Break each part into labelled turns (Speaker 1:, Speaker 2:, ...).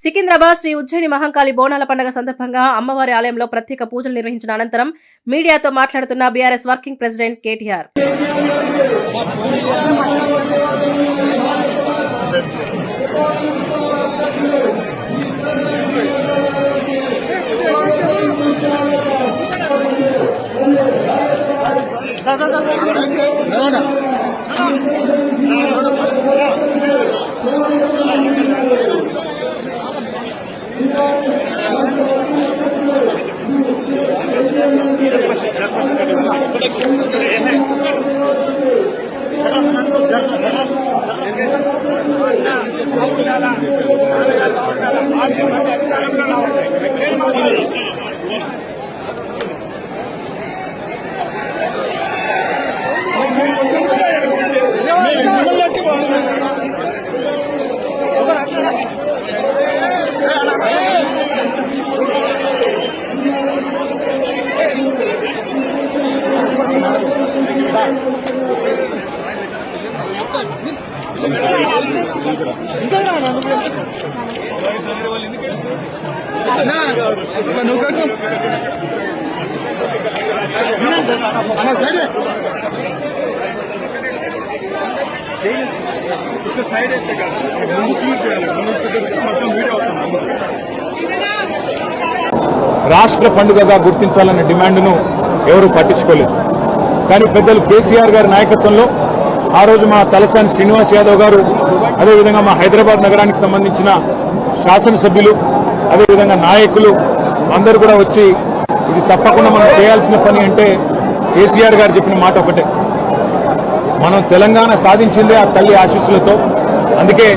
Speaker 1: సికింద్రాబాద్ శ్రీ ఉజ్జయిని మహంకాళి బోనాల పండుగ సందర్భంగా అమ్మవారి ఆలయంలో ప్రత్యేక పూజలు నిర్వహించిన అనంతరం మీడియాతో మాట్లాడుతున్న బీఆర్ఎస్ వర్కింగ్ ప్రెసిడెంట్ కేటీఆర్.
Speaker 2: రాష్ట్ర పండుగగా గుర్తించాలన్న డిమాండ్ను ఎవరూ పట్టించుకోలేదు. కానీ పెద్దలు కేసీఆర్ గారి నాయకత్వంలో ఆ రోజు మా తలసాని శ్రీనివాస్ యాదవ్ గారు, అదేవిధంగా మా హైదరాబాద్ నగరానికి సంబంధించిన శాసనసభ్యులు, అదేవిధంగా నాయకులు అందరూ కూడా వచ్చి ఇది తప్పకుండా మనం చేయాల్సిన పని అంటే కేసీఆర్ గారు చెప్పిన మాట ఒకటే, మనం తెలంగాణ సాధించిందే ఆ తల్లి ఆశీస్సులతో. అందుకే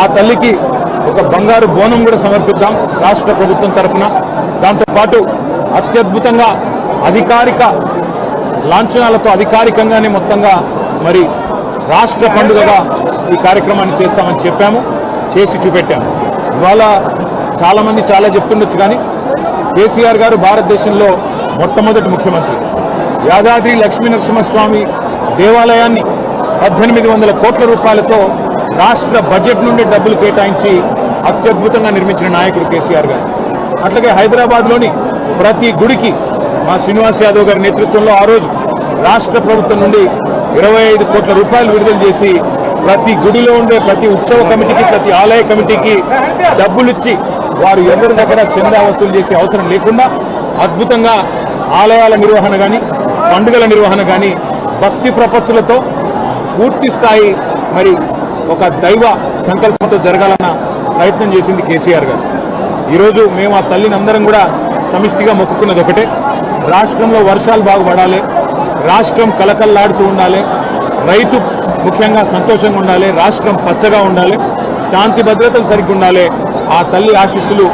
Speaker 2: ఆ తల్లికి ఒక బంగారు బోనం కూడా సమర్పిద్దాం రాష్ట్ర ప్రభుత్వం తరఫున. దాంతోపాటు అత్యద్భుతంగా అధికారిక లాంఛనాలతో అధికారికంగానే మొత్తంగా మరి రాష్ట్ర పండుగగా ఈ కార్యక్రమాన్ని చేస్తామని చెప్పాము, చేసి చూపెట్టాము. ఇవాళ చాలామంది చాలా చెప్తుండొచ్చు, కానీ కేసీఆర్ గారు భారతదేశంలో మొట్టమొదటి ముఖ్యమంత్రి. యాదాద్రి లక్ష్మీనరసింహస్వామి దేవాలయాన్ని 1800 కోట్ల రూపాయలతో రాష్ట్ర బడ్జెట్ నుండి డబ్బులు కేటాయించి అత్యద్భుతంగా నిర్మించిన నాయకుడు కేసీఆర్ గారు. అట్లాగే హైదరాబాద్లోని ప్రతి గుడికి మా శ్రీనివాస్ యాదవ్ గారి నేతృత్వంలో ఆ రోజు రాష్ట్ర ప్రభుత్వం నుండి 25 కోట్ల రూపాయలు విడుదల చేసి ప్రతి గుడిలో ఉండే ప్రతి ఉత్సవ కమిటీకి, ప్రతి ఆలయ కమిటీకి డబ్బులిచ్చి వారు ఎవరి దగ్గర చందా వసూలు చేసే అవసరం లేకుండా అద్భుతంగా ఆలయాల నిర్వహణ కానీ, పండుగల నిర్వహణ కానీ భక్తి ప్రపత్తులతో పూర్తి స్థాయి మరి ఒక దైవ సంకల్పంతో జరగాలన్న ప్రయత్నం చేసింది కేసీఆర్ గారు. ఈరోజు మేము ఆ తల్లిని అందరం కూడా సమిష్టిగా మొక్కుకున్నది ఒకటే, రాష్ట్రంలో వర్షాలు బాగుపడాలి, రాష్ట్రం కలకల్లాడుతూ ఉండాలి, రైతు ముఖ్యంగా సంతోషంగా ఉండాలి, రాష్ట్రం పచ్చగా ఉండాలి, శాంతి భద్రతలు సరిగ్గా ఉండాలి. ఆ తల్లి ఆశీస్సులు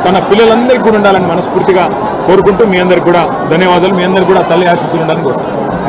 Speaker 2: తన పిల్లలందరికీ కూడా ఉండాలని మనస్ఫూర్తిగా కోరుకుంటూ మీ అందరికి కూడా ధన్యవాదాలు. మీ అందరికి కూడా తల్లి ఆశీస్సులు ఉండాలని కోరుకుంటున్నాను.